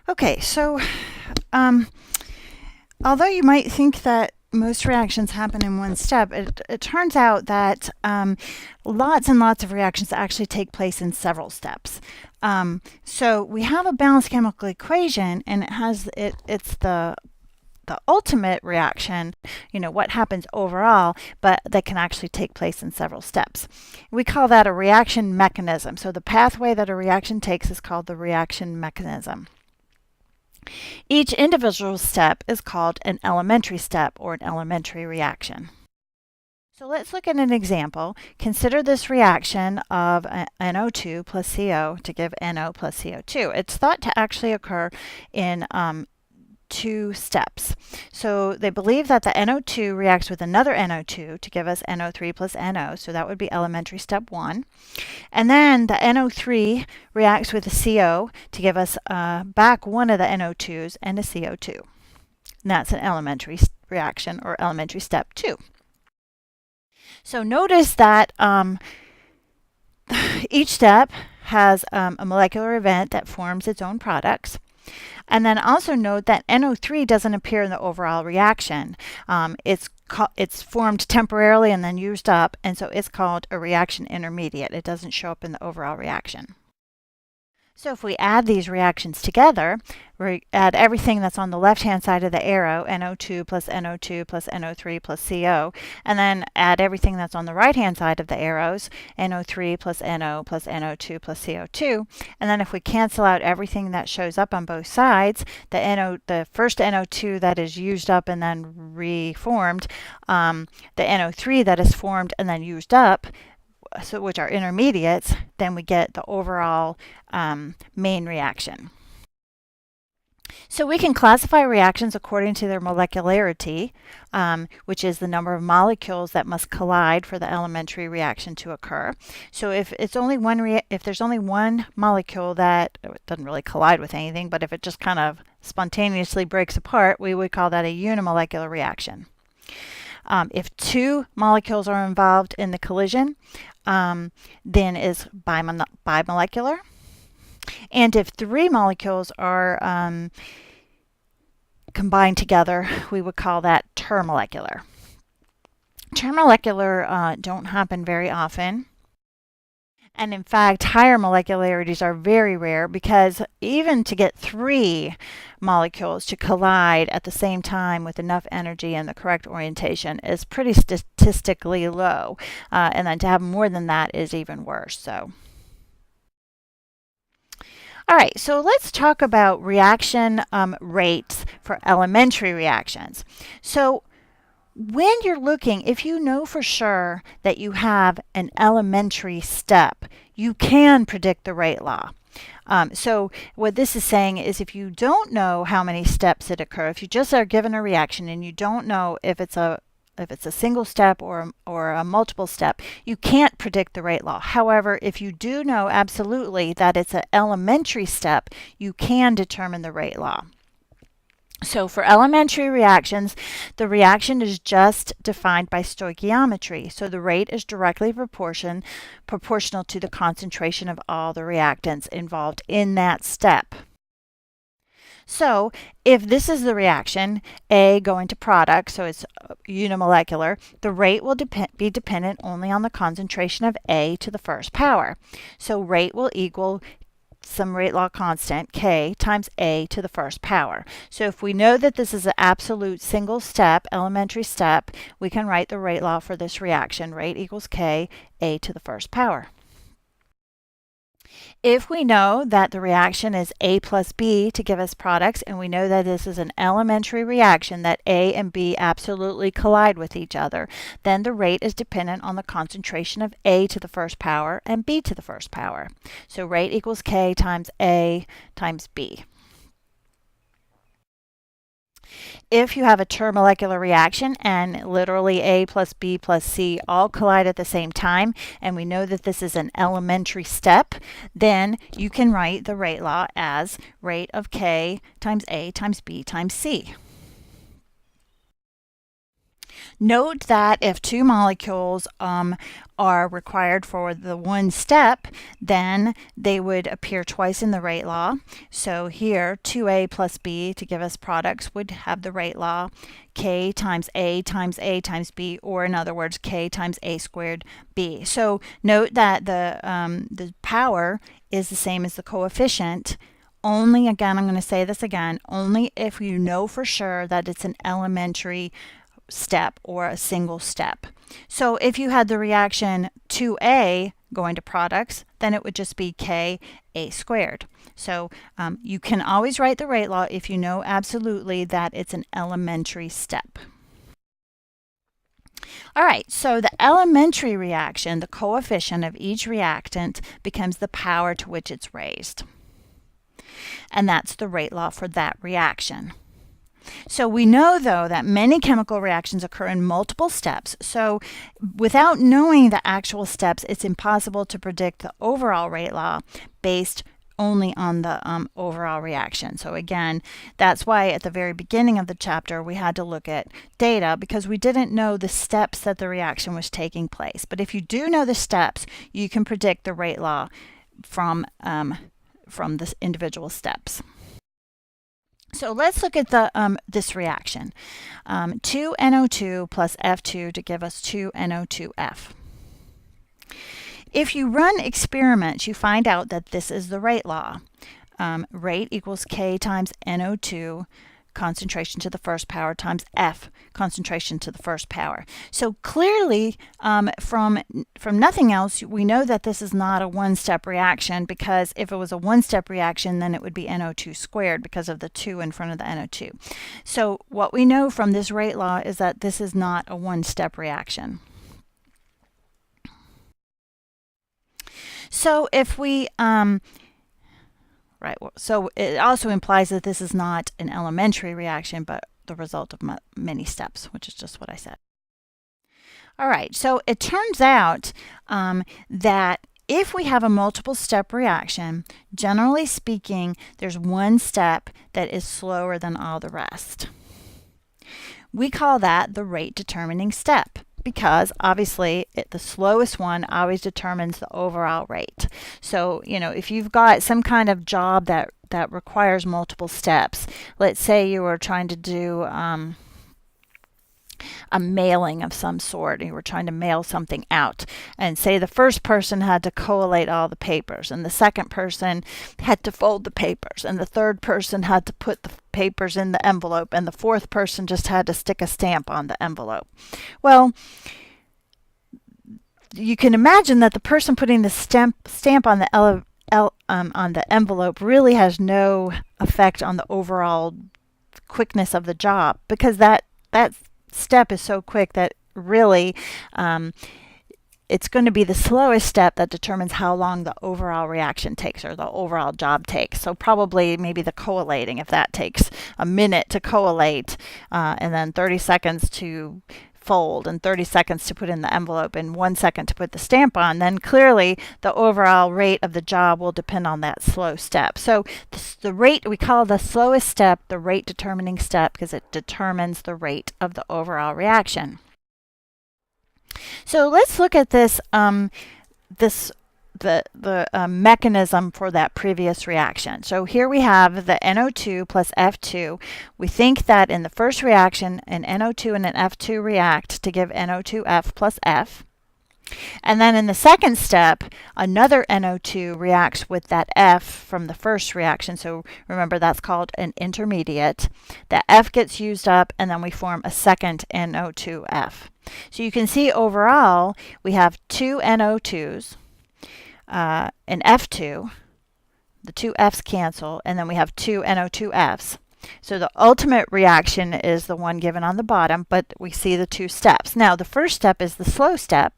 Okay, so um, although you might think that most reactions happen in one step, it turns out that lots and lots of reactions actually take place in several steps. So we have a balanced chemical equation, and it's the ultimate reaction, what happens overall, but that can actually take place in several steps. We call that a reaction mechanism. So the pathway that a reaction takes is called the reaction mechanism. Each individual step is called an elementary step or an elementary reaction. So let's look at an example. Consider this reaction of NO2 plus CO to give NO plus CO2. It's thought to actually occur in two steps. So they believe that the NO2 reacts with another NO2 to give us NO3 plus NO. So that would be elementary step 1. And then the NO3 reacts with the CO to give us back one of the NO2s and a CO2. And that's an elementary reaction or elementary step 2. So notice that each step has a molecular event that forms its own products. And then also note that NO3 doesn't appear in the overall reaction. It's formed temporarily and then used up, and so it's called a reaction intermediate. It doesn't show up in the overall reaction. So if we add these reactions together, we add everything that's on the left-hand side of the arrow, NO2 plus NO2 plus NO3 plus CO, and then add everything that's on the right-hand side of the arrows, NO3 plus NO plus NO2 plus CO2. And then if we cancel out everything that shows up on both sides, the first NO2 that is used up and then reformed, the NO3 that is formed and then used up, so which are intermediates, then we get the overall main reaction. So we can classify reactions according to their molecularity, which is the number of molecules that must collide for the elementary reaction to occur. So if there's only one molecule that doesn't really collide with anything, but if it just kind of spontaneously breaks apart, we would call that a unimolecular reaction. If two molecules are involved in the collision, then is bimolecular. And if three molecules are combined together, we would call that termolecular. Termolecular don't happen very often. And in fact, higher molecularities are very rare because even to get three molecules to collide at the same time with enough energy and the correct orientation is pretty statistically low. And then to have more than that is even worse. So, all right, so let's talk about reaction rates for elementary reactions. So when you're looking, if you know for sure that you have an elementary step, you can predict the rate law. So what this is saying is if you don't know how many steps that occur, if you just are given a reaction and you don't know if it's a single step or a multiple step, you can't predict the rate law. However, if you do know absolutely that it's an elementary step, you can determine the rate law. So for elementary reactions, the reaction is just defined by stoichiometry. So the rate is directly proportional to the concentration of all the reactants involved in that step. So if this is the reaction, A going to product, so it's unimolecular, the rate will be dependent only on the concentration of A to the first power. So rate will equal some rate law constant, K, times A to the first power. So if we know that this is an absolute single step, elementary step, we can write the rate law for this reaction. Rate equals K, A to the first power. If we know that the reaction is A plus B to give us products, and we know that this is an elementary reaction, that A and B absolutely collide with each other, then the rate is dependent on the concentration of A to the first power and B to the first power. So rate equals K times A times B. If you have a termolecular reaction and literally A plus B plus C all collide at the same time, and we know that this is an elementary step, then you can write the rate law as rate of K times A times B times C. Note that if two molecules are required for the one step, then they would appear twice in the rate law. So here, 2A plus B to give us products would have the rate law, K times A times B, or in other words, K times A squared B. So note that the power is the same as the coefficient. Only, again, I'm going to say this again, only if you know for sure that it's an elementary step or a single step. So if you had the reaction 2A going to products, then it would just be Ka squared. So you can always write the rate law if you know absolutely that it's an elementary step. All right, so the elementary reaction, the coefficient of each reactant, becomes the power to which it's raised. And that's the rate law for that reaction. So we know, though, that many chemical reactions occur in multiple steps. So without knowing the actual steps, it's impossible to predict the overall rate law based only on the overall reaction. So again, that's why at the very beginning of the chapter, we had to look at data because we didn't know the steps that the reaction was taking place. But if you do know the steps, you can predict the rate law from the individual steps. So let's look at this reaction. 2NO2 plus F2 to give us 2NO2F. If you run experiments, you find out that this is the rate law. Rate equals K times NO2 concentration to the first power times F concentration to the first power. So clearly, from nothing else, we know that this is not a one-step reaction, because if it was a one-step reaction, then it would be NO2 squared because of the 2 in front of the NO2. So what we know from this rate law is that this is not a one-step reaction. So if we right, so it also implies that this is not an elementary reaction, but the result of many steps, which is just what I said. All right, so it turns out that if we have a multiple step reaction, generally speaking, there's one step that is slower than all the rest. We call that the rate determining step, because obviously the slowest one always determines the overall rate. So, if you've got some kind of job that requires multiple steps, let's say you were trying to do a mailing of some sort, and you were trying to mail something out, and say the first person had to collate all the papers, and the second person had to fold the papers, and the third person had to put the papers in the envelope, and the fourth person just had to stick a stamp on the envelope. Well, you can imagine that the person putting the stamp on the envelope really has no effect on the overall quickness of the job, because that step is so quick that really it's going to be the slowest step that determines how long the overall reaction takes, or the overall job takes. So probably maybe the collating, if that takes a minute to collate, and then 30 seconds to fold, and 30 seconds to put in the envelope, and 1 second to put the stamp on, then clearly the overall rate of the job will depend on that slow step. So the rate, we call the slowest step the rate determining step, because it determines the rate of the overall reaction. So let's look at this mechanism for that previous reaction. So here we have the NO2 plus F2. We think that in the first reaction, an NO2 and an F2 react to give NO2F plus F. And then in the second step, another NO2 reacts with that F from the first reaction. So remember, that's called an intermediate. That F gets used up, and then we form a second NO2F. So you can see overall, we have two NO2s, an F2, the two F's cancel, and then we have two NO2Fs. So the ultimate reaction is the one given on the bottom, but we see the two steps. Now, the first step is the slow step,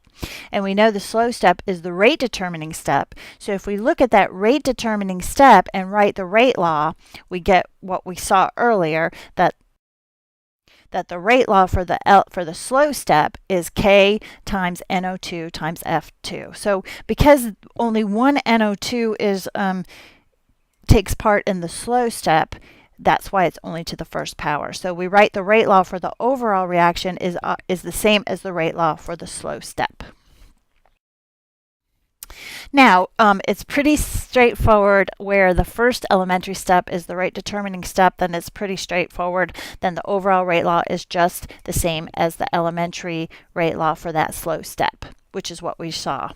and we know the slow step is the rate determining step. So if we look at that rate determining step and write the rate law, we get what we saw earlier, that the rate law for the slow step is K times NO2 times F2. So because only one NO2 takes part in the slow step, That's why it's only to the first power. So we write the rate law for the overall reaction is the same as the rate law for the slow step. Now, it's pretty straightforward where the first elementary step is the rate determining step, then it's pretty straightforward. Then the overall rate law is just the same as the elementary rate law for that slow step, which is what we saw.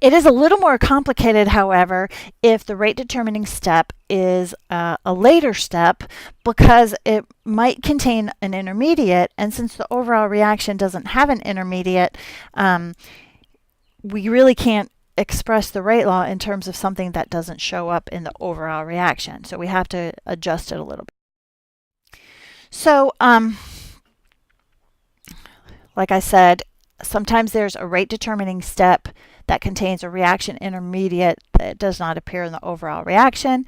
It is a little more complicated, however, if the rate determining step is a later step, because it might contain an intermediate, and since the overall reaction doesn't have an intermediate, we really can't express the rate law in terms of something that doesn't show up in the overall reaction. So we have to adjust it a little bit. So, like I said, sometimes there's a rate determining step that contains a reaction intermediate that does not appear in the overall reaction.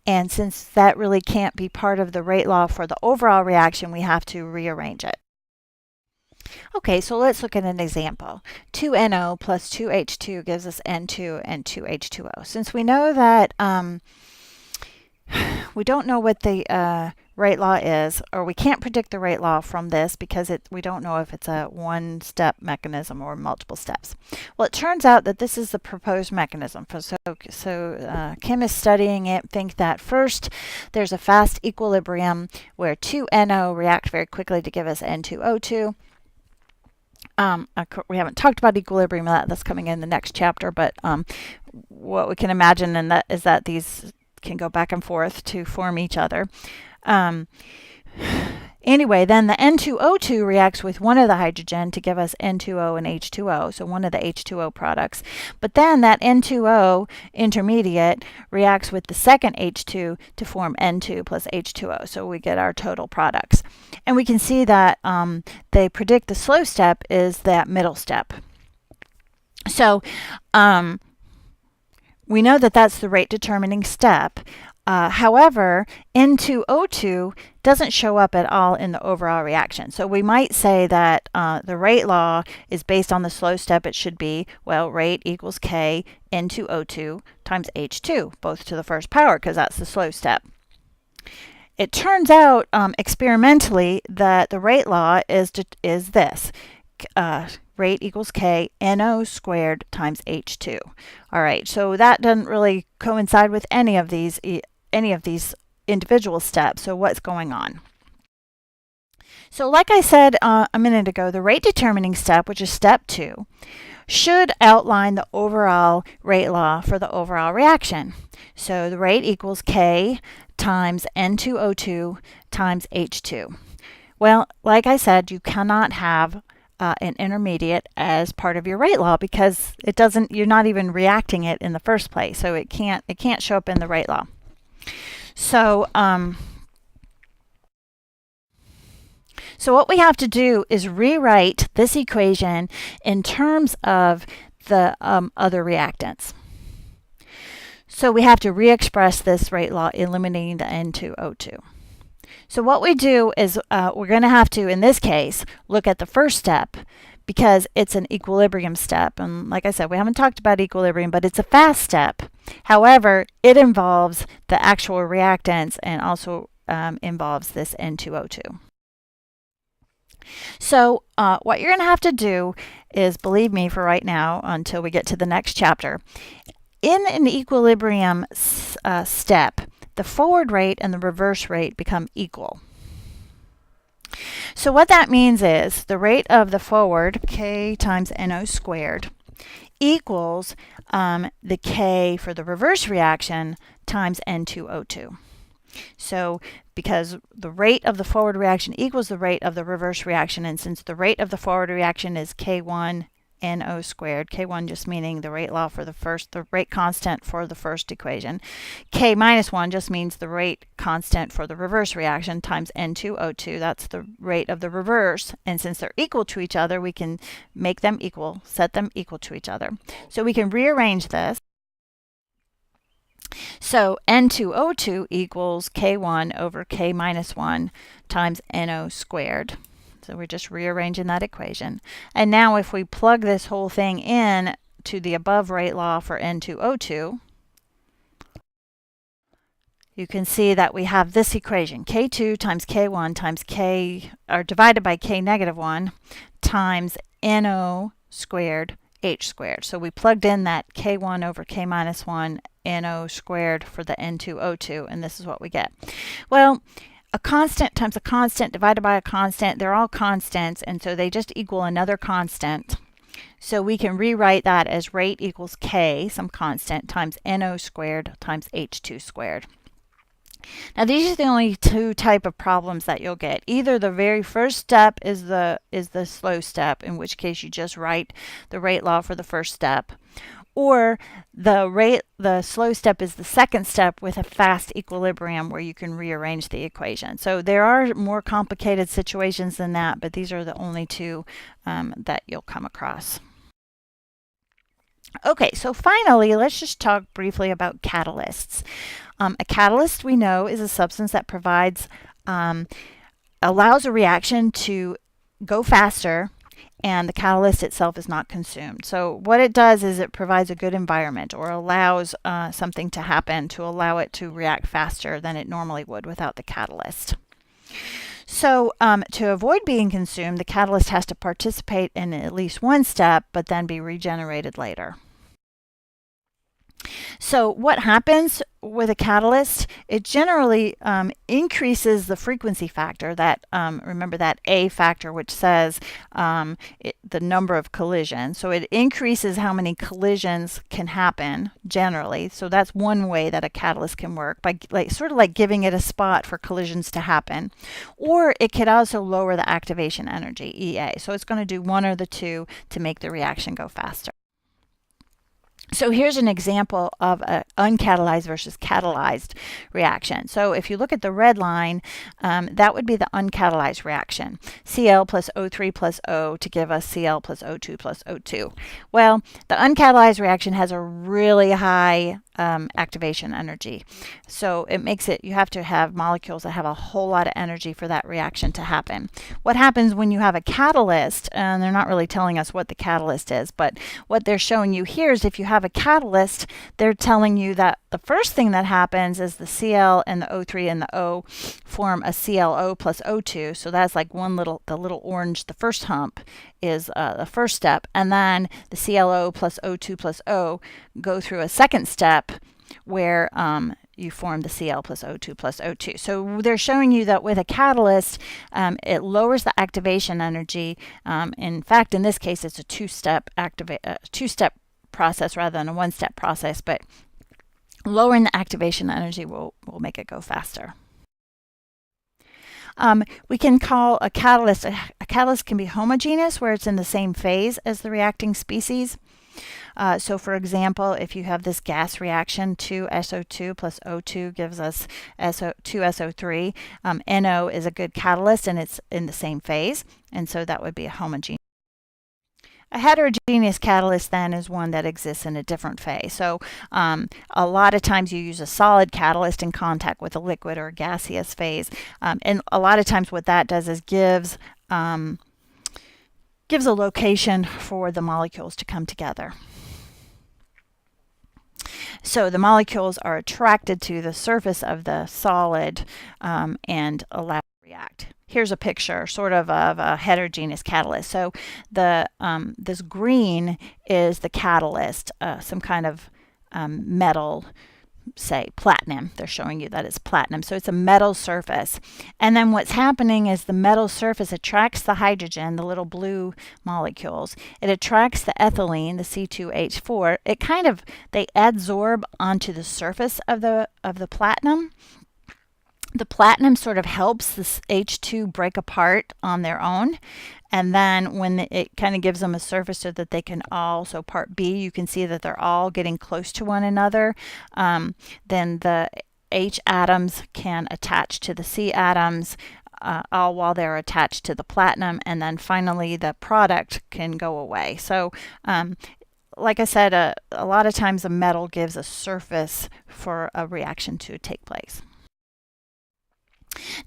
And since that really can't be part of the rate law for the overall reaction, we have to rearrange it. Okay, so let's look at an example. 2NO plus 2H2 gives us N2 and 2H2O. Since we know that we don't know what the rate law is, or we can't predict the rate law from this because we don't know if it's a one-step mechanism or multiple steps. Well, it turns out that this is the proposed mechanism. So chemists studying it think that first there's a fast equilibrium where 2NO react very quickly to give us N2O2. We haven't talked about equilibrium, that's coming in the next chapter, but what we can imagine is that these can go back and forth to form each other. Anyway, then the N2O2 reacts with one of the hydrogen to give us N2O and H2O, so one of the H2O products. But then that N2O intermediate reacts with the second H2 to form N2 plus H2O, so we get our total products. And we can see that they predict the slow step is that middle step. So we know that that's the rate determining step. However, N2O2 doesn't show up at all in the overall reaction. So we might say that the rate law is based on the slow step. It should be, well, rate equals K N2O2 times H2, both to the first power, because that's the slow step. It turns out experimentally that the rate law is this. Rate equals K NO squared times H2. All right, so that doesn't really coincide with any of these individual steps. So what's going on? So like I said a minute ago, the rate determining step, which is step 2, should outline the overall rate law for the overall reaction. So the rate equals K times N2O2 times H2. Well, like I said, you cannot have an intermediate as part of your rate law because you're not even reacting it in the first place. So it can't show up in the rate law. So so what we have to do is rewrite this equation in terms of the other reactants. So we have to re-express this rate law eliminating the N2O2. So what we do is we're going to have to, in this case, look at the first step because it's an equilibrium step. And like I said, we haven't talked about equilibrium, but it's a fast step. However, it involves the actual reactants and also involves this N2O2. So what you're going to have to do is, believe me for right now until we get to the next chapter, in an equilibrium step, the forward rate and the reverse rate become equal. So what that means is the rate of the forward, K times NO squared, equals the K for the reverse reaction times N2O2. So because the rate of the forward reaction equals the rate of the reverse reaction, and since the rate of the forward reaction is K1 NO squared, K1 just meaning the rate law for the rate constant for the first equation. K minus 1 just means the rate constant for the reverse reaction times N2O2. That's the rate of the reverse. And since they're equal to each other, we can make them equal, set them equal to each other. So we can rearrange this. So N2O2 equals K1 over K minus 1 times NO squared. So we're just rearranging that equation. And now if we plug this whole thing in to the above rate law for N2O2, you can see that we have this equation, K2 times K1 times K, or divided by K negative 1 times NO squared H squared. So we plugged in that K1 over K minus 1 NO squared for the N2O2, and this is what we get. Well, a constant times a constant divided by a constant, they're all constants, and so they just equal another constant. So we can rewrite that as rate equals K, some constant, times NO squared times H2 squared. Now these are the only two type of problems that you'll get. Either the very first step is the slow step, in which case you just write the rate law for the first step, or the slow step is the second step with a fast equilibrium where you can rearrange the equation. So there are more complicated situations than that, but these are the only two that you'll come across. Okay, so finally, let's just talk briefly about catalysts. A catalyst, we know, is a substance that provides, allows a reaction to go faster, and the catalyst itself is not consumed. So what it does is it provides a good environment, or allows something to happen to allow it to react faster than it normally would without the catalyst. So to avoid being consumed, the catalyst has to participate in at least one step, but then be regenerated later. So what happens with a catalyst? It generally increases the frequency factor, that remember that A factor, which says the number of collisions. So it increases how many collisions can happen generally. So that's one way that a catalyst can work, by sort of like giving it a spot for collisions to happen. Or it could also lower the activation energy, EA. So it's going to do one or the two to make the reaction go faster. So here's an example of an uncatalyzed versus catalyzed reaction. So if you look at the red line, that would be the uncatalyzed reaction. Cl plus O3 plus O to give us Cl plus O2 plus O2. Well, the uncatalyzed reaction has a really high activation energy. So it makes it, you have to have molecules that have a whole lot of energy for that reaction to happen. What happens when you have a catalyst, and they're not really telling us what the catalyst is, but what they're showing you here is if you have a catalyst, they're telling you that the first thing that happens is the Cl and the O3 and the O form a ClO plus O2. So that's like the little orange, the first hump is the first step. And then the ClO plus O2 plus O go through a second step where you form the Cl plus O2 plus O2. So they're showing you that with a catalyst, it lowers the activation energy. In fact, in this case, it's a two-step process rather than a one-step process, but lowering the activation energy will make it go faster. We can call a catalyst can be homogeneous, where it's in the same phase as the reacting species. So for example, if you have this gas reaction, 2SO2 plus O2 gives us 2SO3. NO is a good catalyst, and it's in the same phase, and so that would be a homogeneous. A heterogeneous catalyst then is one that exists in a different phase. So a lot of times you use a solid catalyst in contact with a liquid or a gaseous phase. And a lot of times what that does is gives a location for the molecules to come together. So the molecules are attracted to the surface of the solid and allow to react. Here's a picture sort of a heterogeneous catalyst. So the this green is the catalyst, some kind of metal, say platinum. They're showing you that it's platinum. So it's a metal surface. And then what's happening is the metal surface attracts the hydrogen, the little blue molecules. It attracts the ethylene, the C2H4. They adsorb onto the surface of the platinum. The platinum sort of helps this H2 break apart on their own. And then when it kind of gives them a surface so that they can all, so part B, you can see that they're all getting close to one another. Then the H atoms can attach to the C atoms, all while they're attached to the platinum. And then finally the product can go away. So like I said, a lot of times a metal gives a surface for a reaction to take place.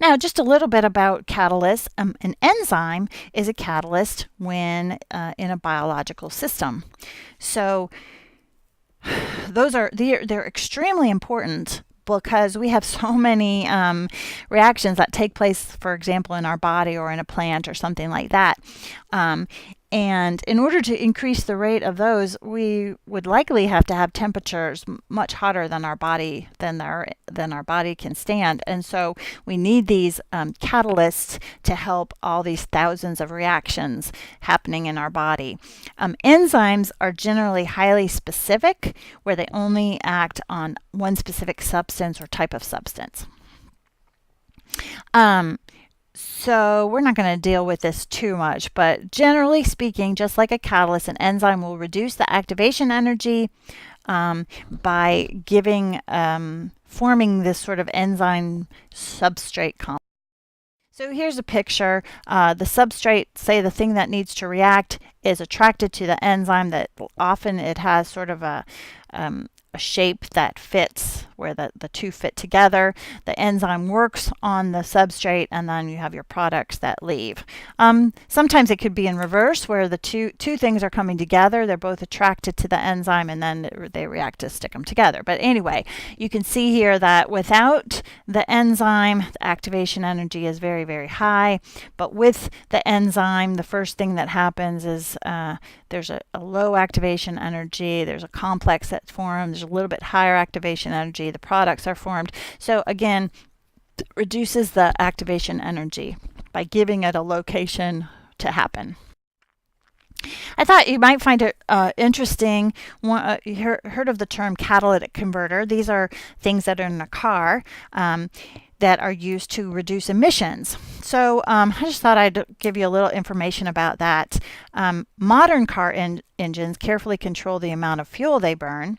Now, just a little bit about catalysts. An enzyme is a catalyst when in a biological system. So they're extremely important, because we have so many reactions that take place, for example, in our body or in a plant or something like that. And in order to increase the rate of those, we would likely have to have temperatures much hotter than our body can stand. And so we need these catalysts to help all these thousands of reactions happening in our body. Enzymes are generally highly specific, where they only act on one specific substance or type of substance. So we're not going to deal with this too much, but generally speaking, just like a catalyst, an enzyme will reduce the activation energy by forming this sort of enzyme substrate complex. So here's a picture. The substrate, say the thing that needs to react, is attracted to the enzyme. That often it has sort of a shape that fits, where the two fit together. The enzyme works on the substrate, and then you have your products that leave. Sometimes it could be in reverse, where the two things are coming together. They're both attracted to the enzyme, and then they react to stick them together. But anyway, you can see here that without the enzyme, the activation energy is very, very high. But with the enzyme, the first thing that happens is there's a low activation energy. There's a complex that forms. There's a little bit higher activation energy. The products are formed. So again, reduces the activation energy by giving it a location to happen. I thought you might find it interesting. You heard of the term catalytic converter. These are things that are in a car that are used to reduce emissions. So I just thought I'd give you a little information about that. Modern car engines carefully control the amount of fuel they burn.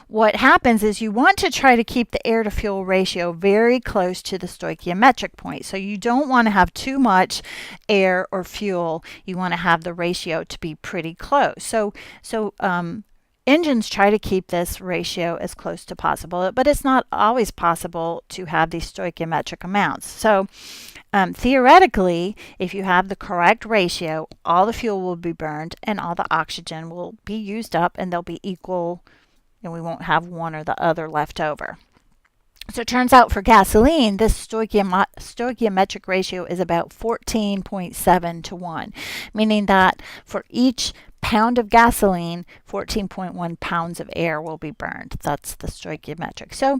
What happens is you want to try to keep the air to fuel ratio very close to the stoichiometric point. So you don't want to have too much air or fuel. You want to have the ratio to be pretty close. So engines try to keep this ratio as close to possible, but it's not always possible to have these stoichiometric amounts. So theoretically, if you have the correct ratio, all the fuel will be burned and all the oxygen will be used up, and they'll be equal, and we won't have one or the other left over. So it turns out for gasoline, this stoichiometric ratio is about 14.7 to 1, meaning that for each pound of gasoline, 14.1 pounds of air will be burned. That's the stoichiometric. So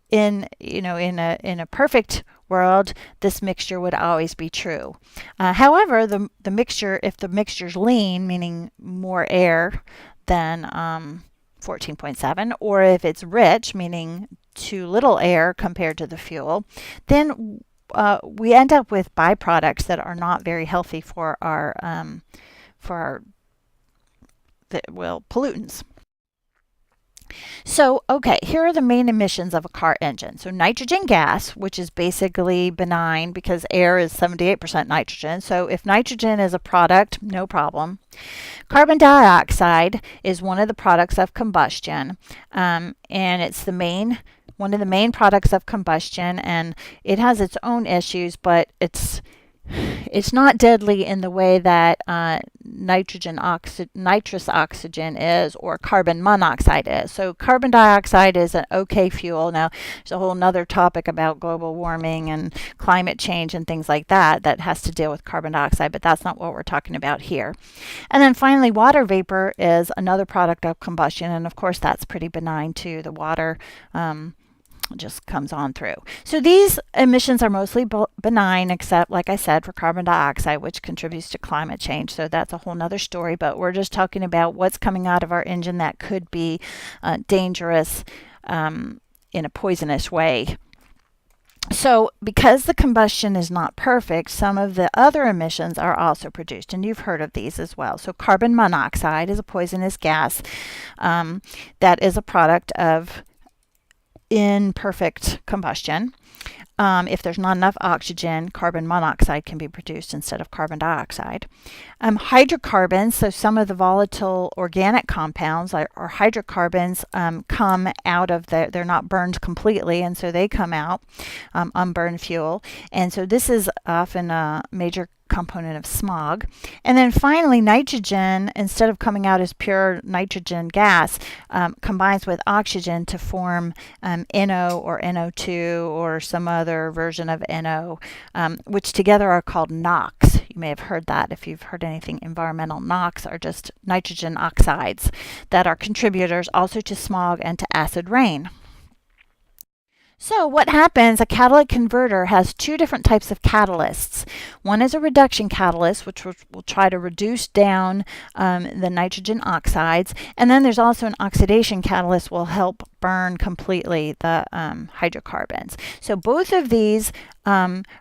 in a perfect world, this mixture would always be true. However, the mixture, if the mixture's lean, meaning more air than 14.7, or if it's rich, meaning too little air compared to the fuel, then we end up with byproducts that are not very healthy for our pollutants. So, okay, here are the main emissions of a car engine. So nitrogen gas, which is basically benign because air is 78% nitrogen. So if nitrogen is a product, no problem. Carbon dioxide is one of the products of combustion, and it's one of the main products of combustion, and it has its own issues, but it's not deadly in the way that nitrous oxygen is, or carbon monoxide is. So carbon dioxide is an okay fuel. Now, there's a whole nother topic about global warming and climate change and things like that has to deal with carbon dioxide, but that's not what we're talking about here. And then finally, water vapor is another product of combustion, and of course that's pretty benign too. The water just comes on through. So these emissions are mostly benign, except, like I said, for carbon dioxide, which contributes to climate change. So that's a whole nother story, but we're just talking about what's coming out of our engine that could be dangerous in a poisonous way. So because the combustion is not perfect, some of the other emissions are also produced, and you've heard of these as well. So carbon monoxide is a poisonous gas that is a product of imperfect combustion. If there's not enough oxygen, carbon monoxide can be produced instead of carbon dioxide. Hydrocarbons, so some of the volatile organic compounds or hydrocarbons come out of they're not burned completely, and so they come out, unburned fuel. And so this is often a major component of smog. And then finally, nitrogen, instead of coming out as pure nitrogen gas, combines with oxygen to form NO or NO2 or some other version of NO, which together are called NOx. You may have heard that if you've heard anything environmental. NOx are just nitrogen oxides that are contributors also to smog and to acid rain. So what happens, a catalytic converter has two different types of catalysts. One is a reduction catalyst, which will try to reduce down the nitrogen oxides. And then there's also an oxidation catalyst will help burn completely the hydrocarbons. So both of these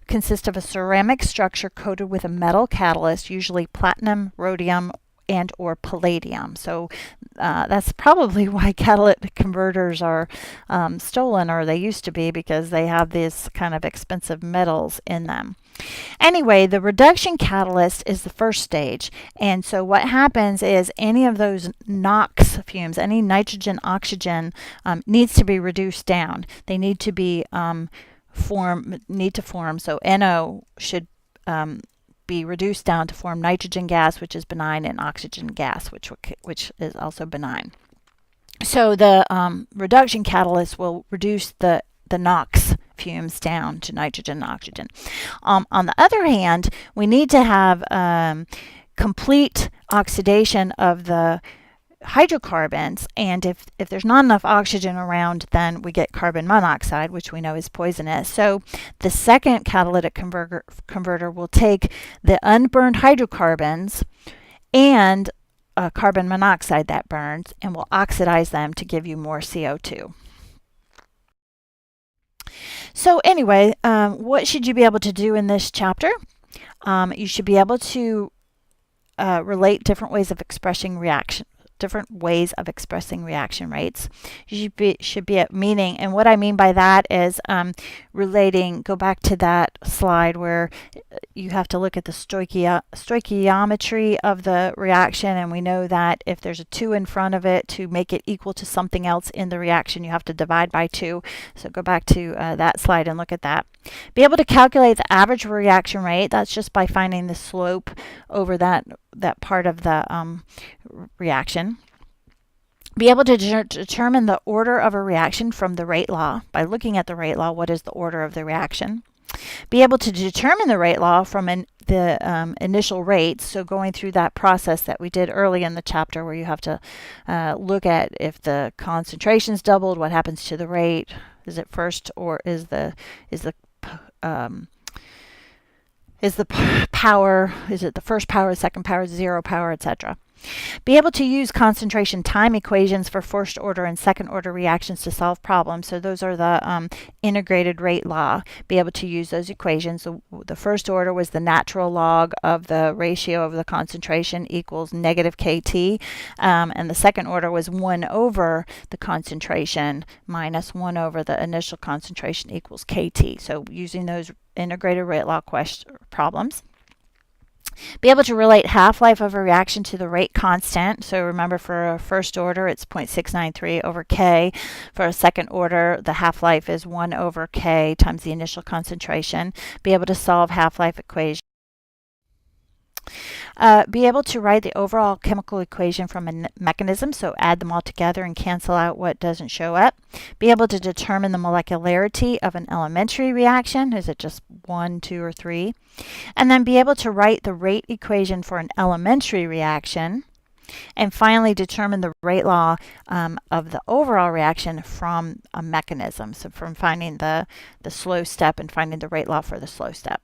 consist of a ceramic structure coated with a metal catalyst, usually platinum, rhodium, and or palladium. So that's probably why catalytic converters are stolen, or they used to be, because they have these kind of expensive metals in them. Anyway, the reduction catalyst is the first stage. And so what happens is any of those NOx fumes, any nitrogen oxygen, needs to be reduced down. They need to be form. So NO should be reduced down to form nitrogen gas, which is benign, and oxygen gas, which is also benign. So the reduction catalyst will reduce the NOx fumes down to nitrogen and oxygen. On the other hand, we need to have complete oxidation of the hydrocarbons, and if there's not enough oxygen around, then we get carbon monoxide, which we know is poisonous. So the second catalytic converter will take the unburned hydrocarbons and carbon monoxide that burns and will oxidize them to give you more CO2. So anyway, what should you be able to do in this chapter? You should be able to relate different ways of expressing reaction rates. You should be at meaning, and what I mean by that is relating. Go back to that slide where you have to look at the stoichiometry of the reaction, and we know that if there's a 2 in front of it, to make it equal to something else in the reaction, you have to divide by 2. So go back to that slide and look at that. Be able to calculate the average reaction rate. That's just by finding the slope over that part of the reaction. Be able to determine the order of a reaction from the rate law. By looking at the rate law, what is the order of the reaction? Be able to determine the rate law from the initial rates, so going through that process that we did early in the chapter where you have to look at if the concentration's doubled, what happens to the rate? Is it first, or is the power, is it the first power, the second power, 0 power, etc.? Be able to use concentration time equations for first order and second order reactions to solve problems. So those are the integrated rate law. Be able to use those equations. So the first order was the natural log of the ratio of the concentration equals negative kT. And the second order was 1 over the concentration minus 1 over the initial concentration equals kT. So using those integrated rate law problems. Be able to relate half-life of a reaction to the rate constant. So remember, for a first order, it's 0.693 over K. For a second order, the half-life is 1 over K times the initial concentration. Be able to solve half-life equation. Be able to write the overall chemical equation from a mechanism, so add them all together and cancel out what doesn't show up. Be able to determine the molecularity of an elementary reaction. Is it just 1, 2, or 3? And then be able to write the rate equation for an elementary reaction. And finally, determine the rate law of the overall reaction from a mechanism. So from finding the slow step and finding the rate law for the slow step.